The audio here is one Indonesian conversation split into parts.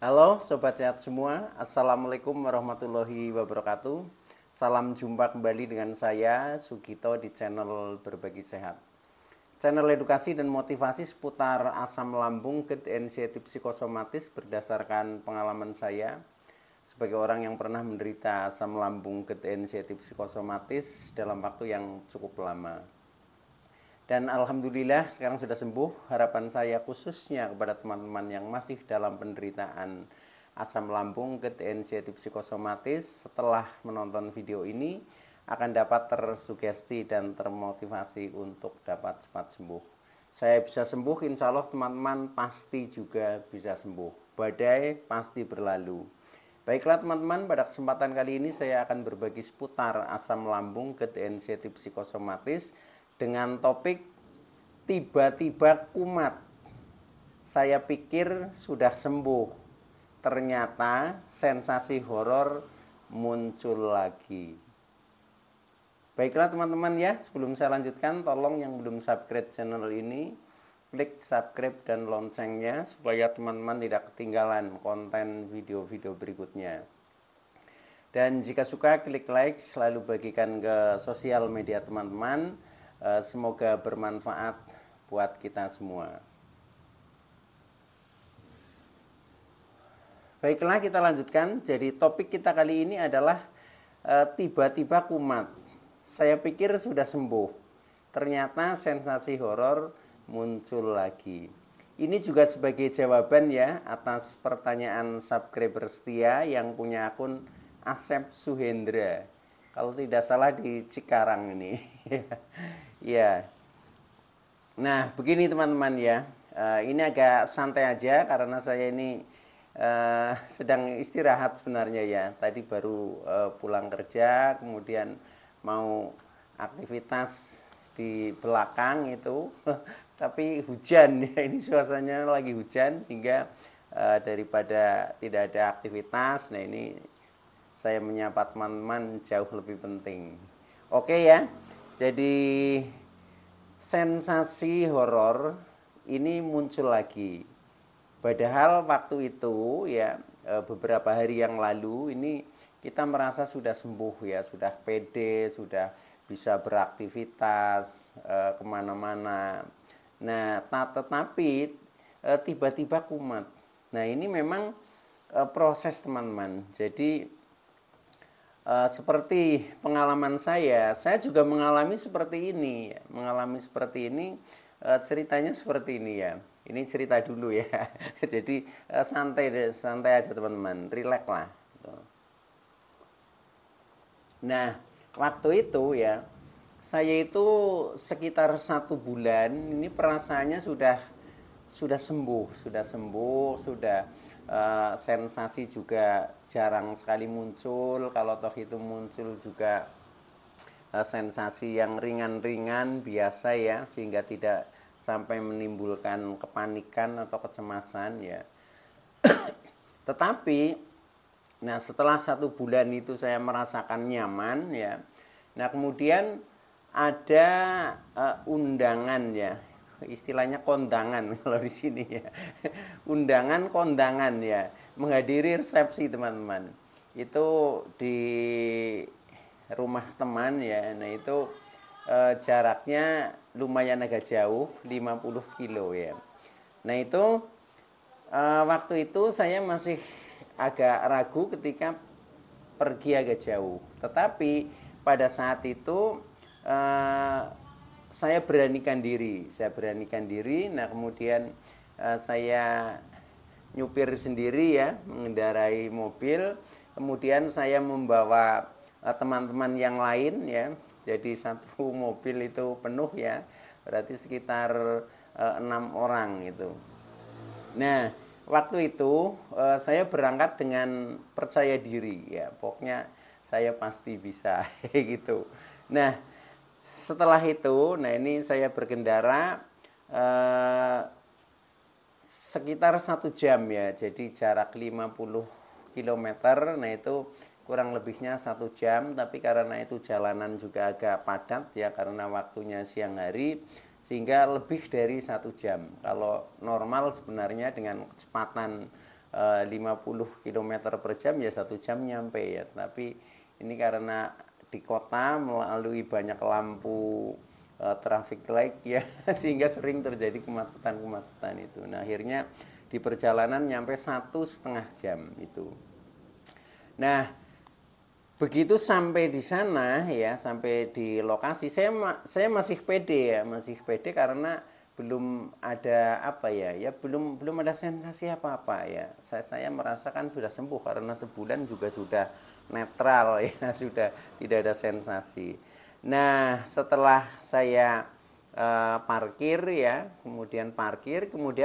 Halo Sobat Sehat semua, Assalamualaikum warahmatullahi wabarakatuh. Salam jumpa kembali dengan saya Sugito di channel Berbagi Sehat. Channel edukasi dan motivasi seputar asam lambung, GERD, anxiety psikosomatis berdasarkan pengalaman saya sebagai orang yang pernah menderita asam lambung, GERD, anxiety psikosomatis dalam waktu yang cukup lama. Dan alhamdulillah sekarang sudah sembuh. Harapan saya khususnya kepada teman-teman yang masih dalam penderitaan asam lambung, GERD, anxiety psikosomatis, setelah menonton video ini akan dapat tersugesti dan termotivasi untuk dapat cepat sembuh. Saya bisa sembuh, insya Allah teman-teman pasti juga bisa sembuh. Badai pasti berlalu. Baiklah teman-teman, pada kesempatan kali ini saya akan berbagi seputar asam lambung, GERD, anxiety psikosomatis dengan topik tiba-tiba kumat. Saya pikir sudah sembuh, ternyata sensasi horor muncul lagi. Baiklah teman-teman ya, sebelum saya lanjutkan, tolong yang belum subscribe channel ini, klik subscribe dan loncengnya supaya teman-teman tidak ketinggalan konten video-video berikutnya. Dan jika suka, klik like, selalu bagikan ke sosial media teman-teman. Semoga bermanfaat buat kita semua. Baiklah, kita lanjutkan. Jadi topik kita kali ini adalah tiba-tiba kumat. Saya pikir sudah sembuh, ternyata sensasi horor muncul lagi. Ini juga sebagai jawaban ya atas pertanyaan subscriber setia yang punya akun Asep Suhendra. Kalau tidak salah di Cikarang ini. Ya. Nah, begini teman-teman ya. Ini agak santai aja karena saya ini sedang istirahat sebenarnya ya. Tadi baru pulang kerja, kemudian mau aktivitas di belakang itu, tapi hujan ya. Ini suasananya lagi hujan hingga daripada tidak ada aktivitas. Nah, ini saya menyapa teman-teman jauh lebih penting. Oke ya. Jadi sensasi horor ini muncul lagi. Padahal waktu itu ya beberapa hari yang lalu ini kita merasa sudah sembuh ya, sudah pede, sudah bisa beraktivitas kemana-mana. Nah, tetapi tiba-tiba kumat. Nah, ini memang proses teman-teman. Jadi seperti pengalaman saya juga mengalami seperti ini. Mengalami seperti ini, ceritanya seperti ini ya. Ini cerita dulu ya. Jadi santai aja teman-teman, rileks lah. Nah, waktu itu ya, saya itu sekitar 1 bulan ini perasaannya sudah sembuh, sudah sensasi juga jarang sekali muncul. Kalau toh itu muncul juga sensasi yang ringan-ringan biasa ya, sehingga tidak sampai menimbulkan kepanikan atau kecemasan ya. Tetapi nah setelah 1 bulan itu saya merasakan nyaman ya. Nah kemudian ada undangan ya, istilahnya kondangan kalau di sini ya. Undangan kondangan ya, menghadiri resepsi teman-teman. Itu di rumah teman ya. Nah itu jaraknya lumayan agak jauh, 50 kilo ya. Nah itu waktu itu saya masih agak ragu ketika pergi agak jauh. Tetapi pada saat itu saya beranikan diri. Nah kemudian saya nyupir sendiri ya, mengendarai mobil. Kemudian saya membawa teman-teman yang lain ya. Jadi satu mobil itu penuh ya, berarti sekitar 6 orang itu. Nah waktu itu saya berangkat dengan percaya diri ya, pokoknya saya pasti bisa gitu. Nah setelah itu, nah ini saya berkendara sekitar 1 jam ya, jadi jarak 50 km. Nah itu kurang lebihnya 1 jam, tapi karena itu jalanan juga agak padat ya, karena waktunya siang hari, sehingga lebih dari 1 jam. Kalau normal sebenarnya dengan kecepatan 50 km per jam ya 1 jam nyampe ya. Tapi ini karena di kota melalui banyak lampu traffic light ya sehingga sering terjadi kemacetan itu. Nah akhirnya di perjalanan nyampe 1,5 jam itu. Nah begitu sampai di sana ya, sampai di lokasi saya masih pede ya, masih pede karena belum ada apa ya, belum ada sensasi apa-apa ya. Saya merasakan sudah sembuh karena sebulan juga sudah netral ya, sudah tidak ada sensasi. Nah, setelah saya parkir ya, kemudian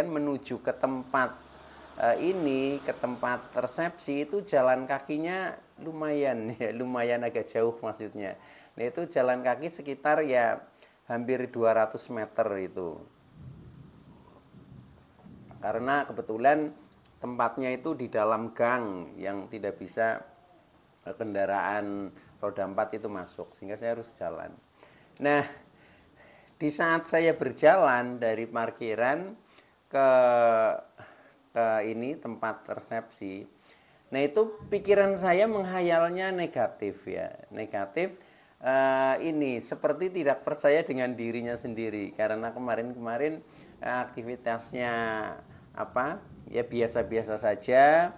menuju ke tempat ke tempat resepsi itu jalan kakinya lumayan ya, lumayan agak jauh maksudnya. Nah, itu jalan kaki sekitar ya hampir 200 meter itu. Karena kebetulan tempatnya itu di dalam gang yang tidak bisa kendaraan roda 4 itu masuk, sehingga saya harus jalan. Nah, di saat saya berjalan dari parkiran ke ini tempat resepsi, nah itu pikiran saya menghayalnya negatif ya, negatif. Ini seperti tidak percaya dengan dirinya sendiri karena kemarin aktivitasnya apa ya biasa-biasa saja,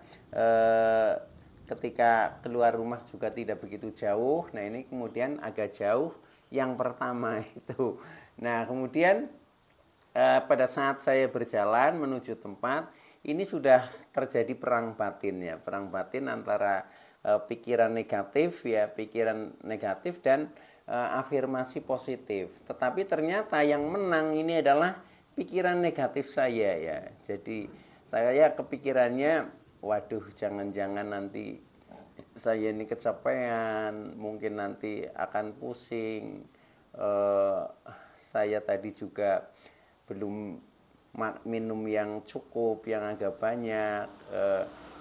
ketika keluar rumah juga tidak begitu jauh. Nah ini kemudian agak jauh yang pertama itu. Nah kemudian pada saat saya berjalan menuju tempat ini sudah terjadi perang batin ya, perang batin antara pikiran negatif dan afirmasi positif. Tetapi ternyata yang menang ini adalah pikiran negatif saya ya. Jadi saya kepikirannya, waduh jangan-jangan nanti saya ini kecapean, mungkin nanti akan pusing. Saya tadi juga belum minum yang cukup, yang agak banyak.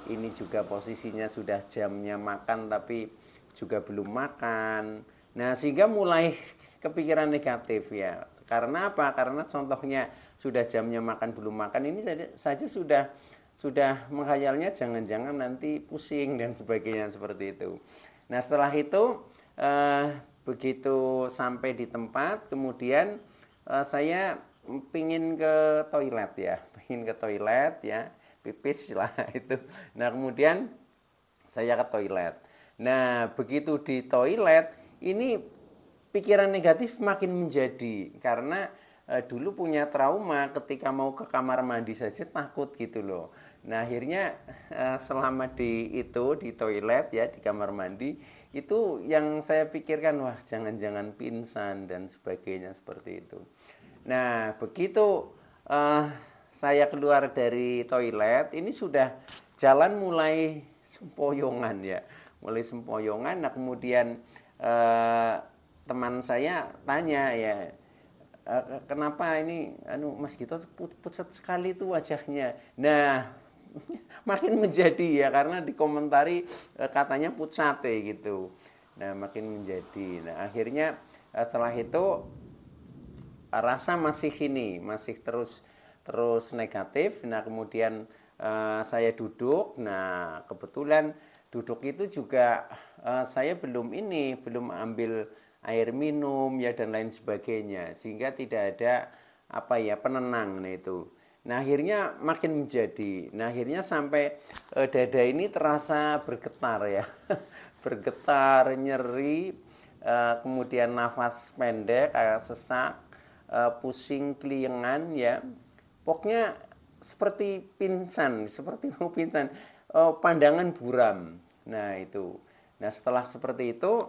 Ini juga posisinya sudah jamnya makan tapi juga belum makan. Nah sehingga mulai kepikiran negatif ya. Karena apa? Karena contohnya sudah jamnya makan belum makan ini saja sudah menghayalnya jangan-jangan nanti pusing dan sebagainya seperti itu. Nah setelah itu begitu sampai di tempat kemudian saya pingin ke toilet ya, pipis lah itu. Nah kemudian saya ke toilet. Nah begitu di toilet ini pikiran negatif makin menjadi karena dulu punya trauma ketika mau ke kamar mandi saja takut gitu loh. Nah akhirnya selama di toilet ya, di kamar mandi itu yang saya pikirkan, wah jangan-jangan pingsan dan sebagainya seperti itu. Nah begitu saya keluar dari toilet ini sudah jalan mulai sempoyongan ya, mulai sempoyongan. Nah kemudian teman saya tanya ya, kenapa ini Mas Gito pucat sekali itu wajahnya. Nah makin menjadi ya karena dikomentari katanya pucate gitu. Nah makin menjadi. Nah akhirnya setelah itu rasa masih terus negatif. Nah kemudian saya duduk. Nah kebetulan duduk itu juga saya belum ambil air minum ya dan lain sebagainya, sehingga tidak ada penenang. Nah itu. Nah akhirnya makin menjadi. Nah akhirnya sampai dada ini terasa bergetar ya, bergetar, nyeri, kemudian nafas pendek, sesak, pusing, keliengan ya. Pokoknya seperti mau pingsan, pandangan buram. Nah itu. Nah setelah seperti itu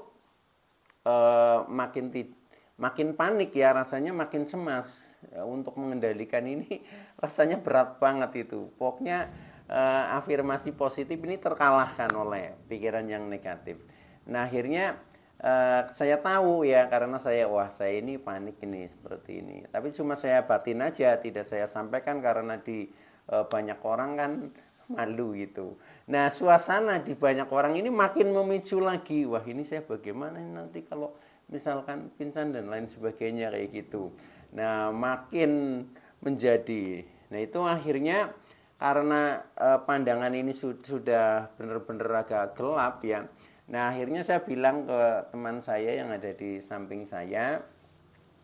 makin panik ya, rasanya makin cemas untuk mengendalikan ini. Rasanya berat banget itu. Pokoknya afirmasi positif ini terkalahkan oleh pikiran yang negatif. Nah akhirnya saya tahu ya, karena saya ini panik ini seperti ini. Tapi cuma saya batin aja, tidak saya sampaikan karena di banyak orang kan malu gitu. Nah suasana di banyak orang ini makin memicu lagi. Wah ini saya bagaimana nanti kalau misalkan pingsan dan lain sebagainya kayak gitu. Nah makin menjadi. Nah itu akhirnya karena pandangan ini sudah benar-benar agak gelap ya. Nah, akhirnya saya bilang ke teman saya yang ada di samping saya,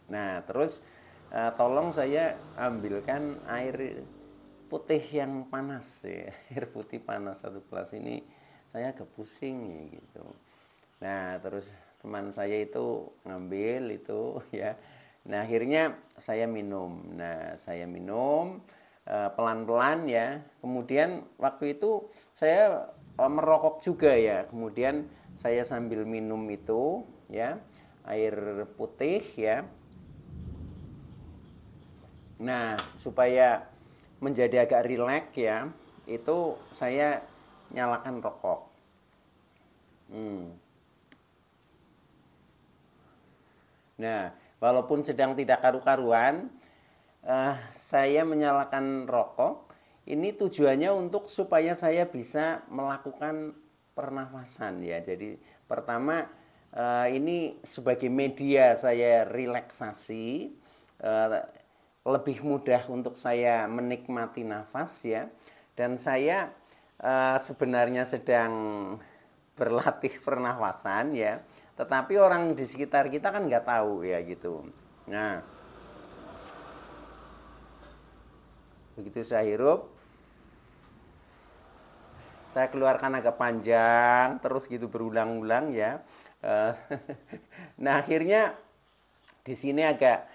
nah terus tolong saya ambilkan air putih yang panas ya, air putih panas 1 gelas ini, saya agak pusing ya gitu. Nah, terus teman saya itu ngambil itu ya. Nah, akhirnya saya minum. Nah, saya minum pelan-pelan ya. Kemudian waktu itu saya merokok juga ya. Kemudian saya sambil minum itu ya, air putih ya. Nah, supaya menjadi agak rileks ya, itu saya nyalakan rokok. Nah, walaupun sedang tidak karu-karuan, saya menyalakan rokok. Ini tujuannya untuk supaya saya bisa melakukan pernafasan ya. Jadi pertama ini sebagai media saya relaksasi, lebih mudah untuk saya menikmati nafas ya. Dan saya sebenarnya sedang berlatih pernafasan ya, tetapi orang di sekitar kita kan nggak tahu ya gitu. Nah, begitu saya hirup, saya keluarkan agak panjang, terus gitu berulang-ulang ya. Nah, akhirnya di sini agak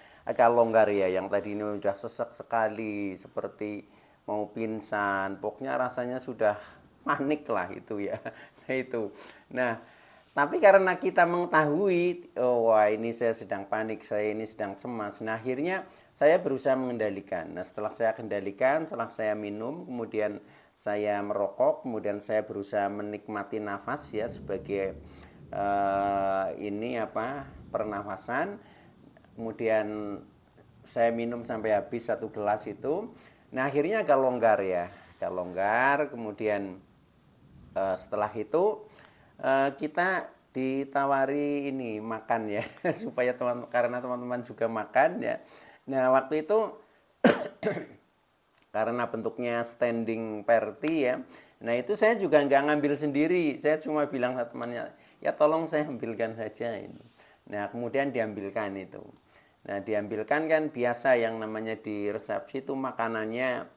longgar ya. Yang tadi ini sudah sesek sekali, seperti mau pingsan. Pokoknya rasanya sudah panik lah itu ya. Nah itu. Nah, tapi karena kita mengetahui, oh wah ini saya sedang panik, saya ini sedang cemas. Nah akhirnya saya berusaha mengendalikan. Nah setelah saya kendalikan, setelah saya minum, kemudian saya merokok, kemudian saya berusaha menikmati nafas ya sebagai ini apa pernafasan. Kemudian saya minum sampai habis 1 gelas itu. Nah akhirnya agak longgar ya, agak longgar. Kemudian setelah itu kita ditawari ini makan ya supaya karena teman-teman juga makan ya. Nah waktu itu karena bentuknya standing party ya, nah itu saya juga nggak ngambil sendiri, saya cuma bilang sama temannya, ya tolong saya ambilkan saja ini. Nah kemudian diambilkan itu. Nah diambilkan kan biasa yang namanya di resepsi itu makanannya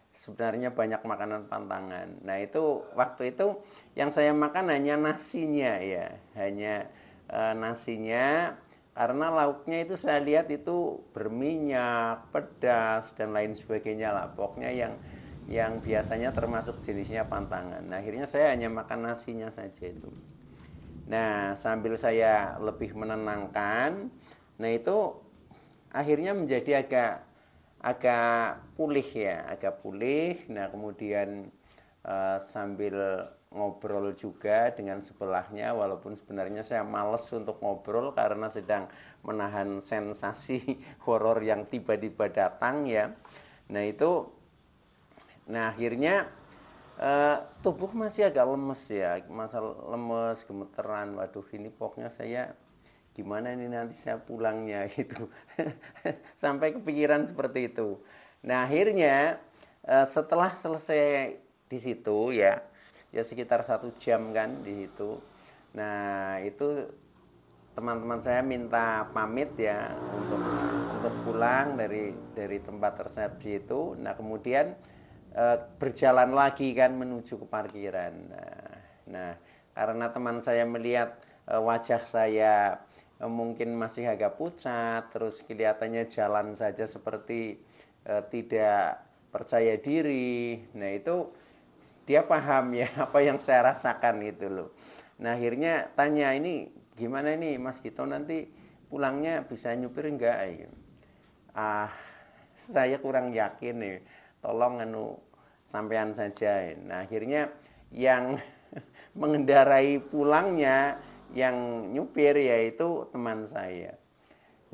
sebenarnya banyak makanan pantangan. Nah itu waktu itu yang saya makan hanya nasinya ya, hanya nasinya, karena lauknya itu saya lihat itu berminyak, pedas dan lain sebagainya lah. Pokoknya yang biasanya termasuk jenisnya pantangan. Nah akhirnya saya hanya makan nasinya saja itu. Nah sambil saya lebih menenangkan, nah itu akhirnya menjadi agak pulih ya, agak pulih. Nah kemudian sambil ngobrol juga dengan sebelahnya, walaupun sebenarnya saya males untuk ngobrol karena sedang menahan sensasi horor yang tiba-tiba datang ya. Nah itu, nah akhirnya tubuh masih agak lemes ya, masa lemes, gemeteran. Waduh ini pokoknya saya gimana ini nanti saya pulangnya gitu. Sampai kepikiran seperti itu. Nah akhirnya setelah selesai di situ ya, ya sekitar 1 jam kan di situ. Nah itu teman-teman saya minta pamit ya untuk pulang dari tempat resepsi itu. Nah kemudian berjalan lagi kan menuju ke parkiran. Nah karena teman saya melihat wajah saya mungkin masih agak pucat, terus kelihatannya jalan saja seperti tidak percaya diri. Nah itu dia paham ya apa yang saya rasakan gitu loh. Nah akhirnya tanya, ini gimana ini Mas Gito, nanti pulangnya bisa nyupir enggak? Ah saya kurang yakin nih, tolong sampean saja. Nah akhirnya yang mengendarai pulangnya, yang nyupir yaitu teman saya.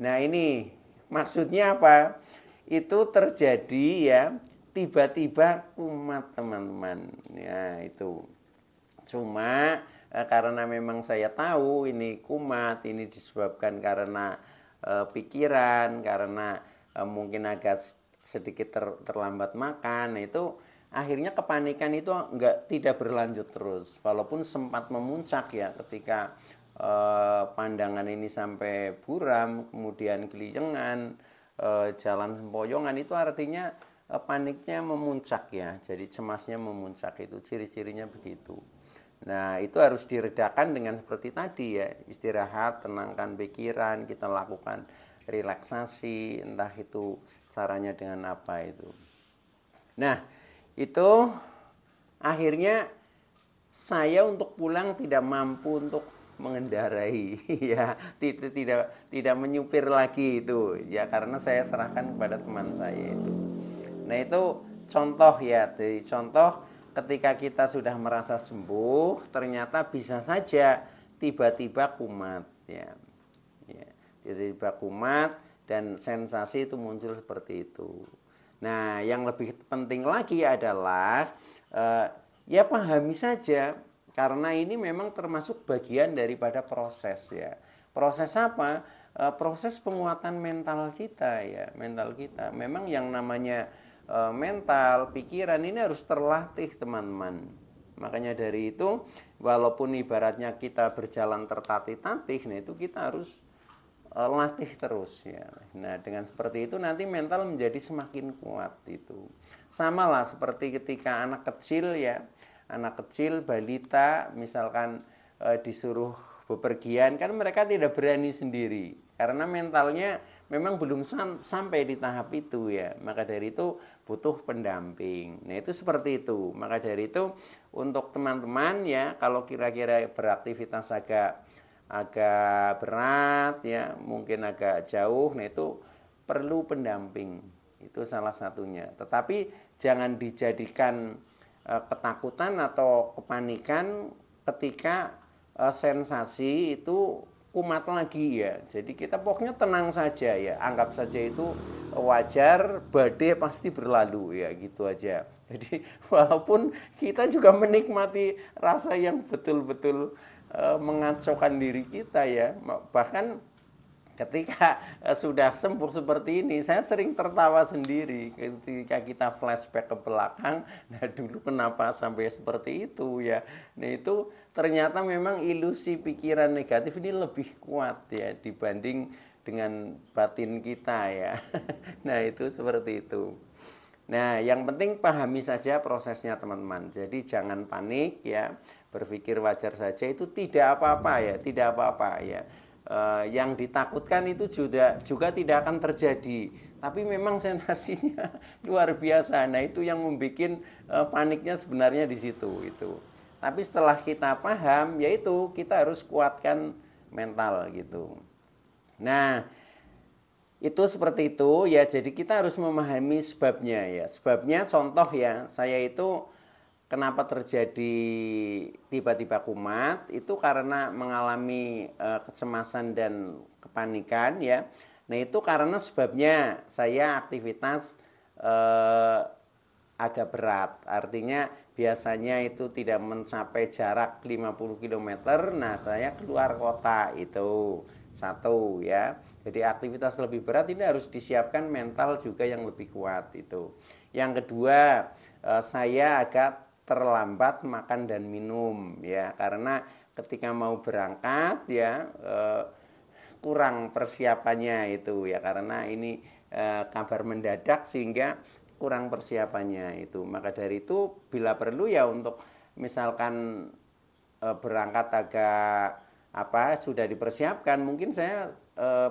Nah ini maksudnya apa? Itu terjadi ya tiba-tiba kumat teman-teman. Ya itu. Cuma karena memang saya tahu ini kumat, ini disebabkan karena pikiran, karena mungkin agak sedikit terlambat makan. Nah, itu akhirnya kepanikan itu tidak berlanjut terus, walaupun sempat memuncak ya ketika pandangan ini sampai buram, kemudian kelijengan, jalan sempoyongan, itu artinya paniknya memuncak ya, jadi cemasnya memuncak, itu ciri-cirinya begitu. Nah, itu harus diredakan dengan seperti tadi ya, istirahat, tenangkan pikiran, kita lakukan relaksasi, entah itu caranya dengan apa itu. Nah, itu akhirnya saya untuk pulang tidak mampu untuk mengendarai ya, tidak menyupir lagi itu ya, karena saya serahkan kepada teman saya itu. Nah, itu contoh ya, jadi contoh ketika kita sudah merasa sembuh, ternyata bisa saja tiba-tiba kumat ya. Ya, tiba-tiba kumat dan sensasi itu muncul seperti itu. Nah, yang lebih penting lagi adalah ya pahami saja, karena ini memang termasuk bagian daripada proses ya. Proses apa? Proses penguatan mental kita ya, mental kita. Memang yang namanya mental, pikiran ini harus terlatih teman-teman. Makanya dari itu, walaupun ibaratnya kita berjalan tertatih-tatih, nah itu kita harus latih terus ya. Nah, dengan seperti itu nanti mental menjadi semakin kuat itu. Sama lah seperti ketika anak kecil ya, anak kecil balita misalkan disuruh bepergian, kan mereka tidak berani sendiri karena mentalnya memang belum sampai di tahap itu ya. Maka dari itu butuh pendamping. Nah, itu seperti itu. Maka dari itu untuk teman-teman ya, kalau kira-kira beraktivitas agak berat ya, mungkin agak jauh, nah itu perlu pendamping. Itu salah satunya. Tetapi jangan dijadikan ketakutan atau kepanikan ketika sensasi itu kumat lagi ya. Jadi kita pokoknya tenang saja ya, anggap saja itu wajar, badai pasti berlalu ya, gitu aja. Jadi walaupun kita juga menikmati rasa yang betul-betul mengacaukan diri kita ya, bahkan ketika sudah sembuh seperti ini, saya sering tertawa sendiri ketika kita flashback ke belakang. Nah, dulu kenapa sampai seperti itu ya. Nah, itu ternyata memang ilusi pikiran negatif ini lebih kuat ya dibanding dengan batin kita ya. Nah, itu seperti itu. Nah, yang penting pahami saja prosesnya teman-teman. Jadi jangan panik ya, berpikir wajar saja, itu tidak apa-apa ya, tidak apa-apa ya. Yang ditakutkan itu juga tidak akan terjadi, tapi memang sensasinya luar biasa. Nah, itu yang membuat paniknya sebenarnya di situ itu. Tapi setelah kita paham, yaitu kita harus kuatkan mental gitu. Nah, itu seperti itu ya. Jadi kita harus memahami sebabnya ya. Sebabnya contoh ya, saya itu kenapa terjadi tiba-tiba kumat, itu karena mengalami kecemasan dan kepanikan ya. Nah, itu karena sebabnya saya aktivitas agak berat. Artinya biasanya itu tidak mencapai jarak 50 km. Nah, saya keluar kota itu. Satu ya. Jadi aktivitas lebih berat ini harus disiapkan mental juga yang lebih kuat itu. Yang kedua, saya agak terlambat makan dan minum ya, karena ketika mau berangkat ya kurang persiapannya itu ya, karena ini kabar mendadak sehingga kurang persiapannya itu. Maka dari itu bila perlu ya, untuk misalkan berangkat agak sudah dipersiapkan, mungkin saya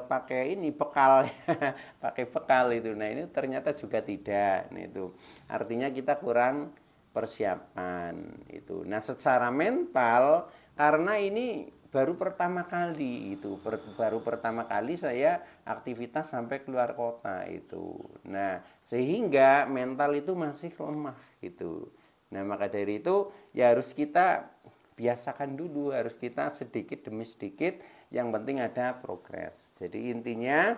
pakai ini bekal ya, pakai bekal itu. Nah, ini ternyata juga tidak. Nah, itu artinya kita kurang persiapan itu. Nah, secara mental, karena ini baru pertama kali itu, baru pertama kali saya aktivitas sampai keluar kota itu. Nah, sehingga mental itu masih lemah gitu. Nah, maka dari itu ya harus kita biasakan dulu, harus kita sedikit demi sedikit, yang penting ada progres. Jadi intinya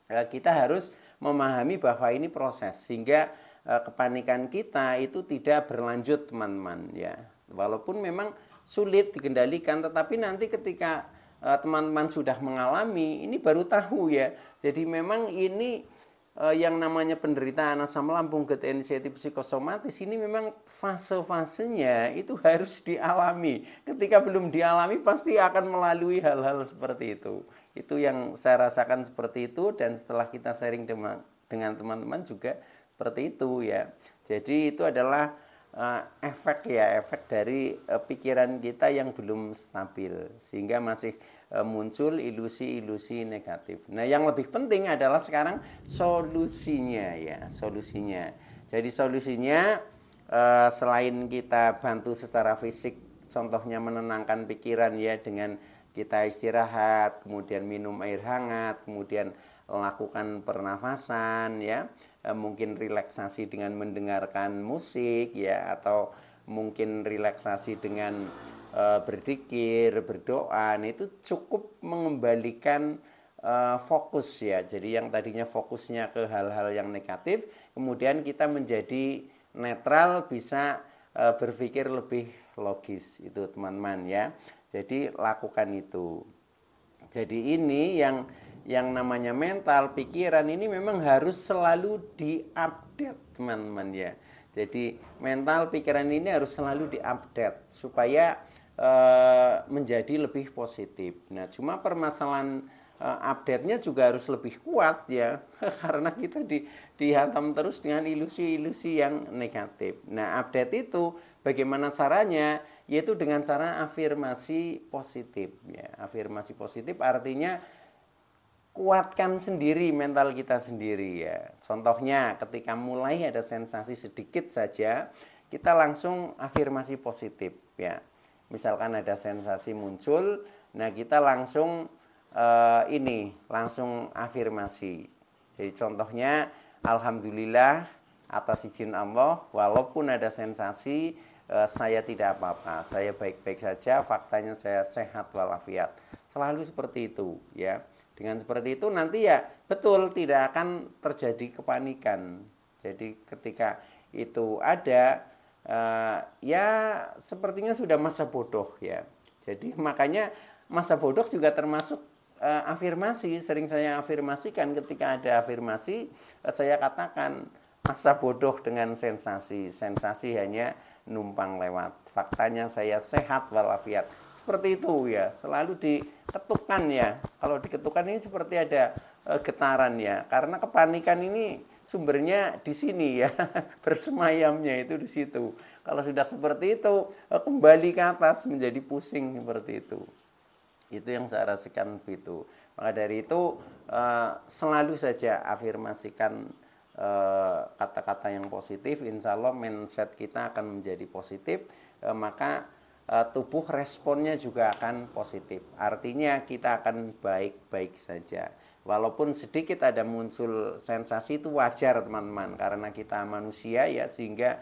kita harus memahami bahwa ini proses, sehingga kepanikan kita itu tidak berlanjut teman-teman ya. Walaupun memang sulit dikendalikan, tetapi nanti ketika teman-teman sudah mengalami, ini baru tahu ya. Jadi memang ini yang namanya penderitaan asam lambung, gerd, anxiety, psikosomatis ini memang fase-fasenya itu harus dialami. Ketika belum dialami pasti akan melalui hal-hal seperti itu. Itu yang saya rasakan seperti itu, dan setelah kita sharing dengan teman-teman juga seperti itu ya. Jadi itu adalah efek dari pikiran kita yang belum stabil, sehingga masih muncul ilusi-ilusi negatif. Nah, yang lebih penting adalah sekarang solusinya ya, solusinya. Jadi solusinya selain kita bantu secara fisik, contohnya menenangkan pikiran ya dengan kita istirahat, kemudian minum air hangat, kemudian lakukan pernafasan ya, mungkin relaksasi dengan mendengarkan musik ya, atau mungkin relaksasi dengan berzikir, berdoa. Nah, itu cukup mengembalikan fokus ya. Jadi yang tadinya fokusnya ke hal-hal yang negatif, kemudian kita menjadi netral, bisa berpikir lebih logis, itu teman-teman ya. Jadi lakukan itu. Jadi ini yang namanya mental, pikiran ini memang harus selalu diupdate teman-teman ya. Jadi mental, pikiran ini harus selalu diupdate supaya menjadi lebih positif. Nah, cuma permasalahan update-nya juga harus lebih kuat ya, karena kita dihantam terus dengan ilusi-ilusi yang negatif. Nah, update itu bagaimana caranya? Yaitu dengan cara afirmasi positif ya. Afirmasi positif artinya kuatkan sendiri mental kita sendiri ya. Contohnya ketika mulai ada sensasi sedikit saja, kita langsung afirmasi positif ya. Misalkan ada sensasi muncul, nah kita langsung langsung afirmasi. Jadi contohnya, alhamdulillah atas izin Allah, walaupun ada sensasi, saya tidak apa-apa, saya baik-baik saja, faktanya saya sehat walafiat. Selalu seperti itu ya. Dengan seperti itu nanti ya betul tidak akan terjadi kepanikan. Jadi ketika itu ada ya sepertinya sudah masa bodoh ya. Jadi makanya masa bodoh juga termasuk afirmasi. Sering saya afirmasikan, ketika ada afirmasi saya katakan masa bodoh dengan sensasi. Sensasi hanya numpang lewat. Faktanya saya sehat walafiat. Seperti itu ya, selalu diketukan ya. Kalau diketukan ini seperti ada getaran ya. Karena kepanikan ini sumbernya di sini ya. Bersemayamnya itu di situ. Kalau sudah seperti itu, kembali ke atas menjadi pusing seperti itu. Itu yang saya rasakan begitu. Maka dari itu selalu saja afirmasikan kata-kata yang positif, insya Allah mindset kita akan menjadi positif, maka tubuh responnya juga akan positif. Artinya kita akan baik-baik saja. Walaupun sedikit ada muncul sensasi, itu wajar teman-teman, karena kita manusia ya, sehingga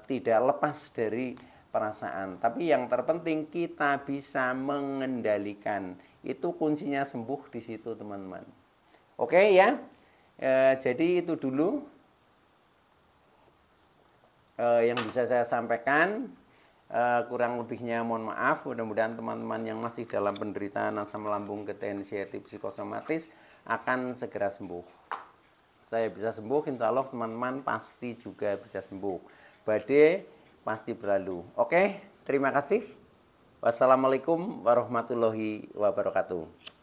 tidak lepas dari perasaan. Tapi yang terpenting kita bisa mengendalikan. Itu kuncinya sembuh di situ teman-teman. Oke ya. Jadi itu dulu yang bisa saya sampaikan. Kurang lebihnya mohon maaf. Mudah-mudahan teman-teman yang masih dalam penderitaan asam lambung, gerd, anxiety, psikosomatis akan segera sembuh. Saya bisa sembuh, insya Allah teman-teman pasti juga bisa sembuh. Badai pasti berlalu. Oke, terima kasih. Wassalamualaikum warahmatullahi wabarakatuh.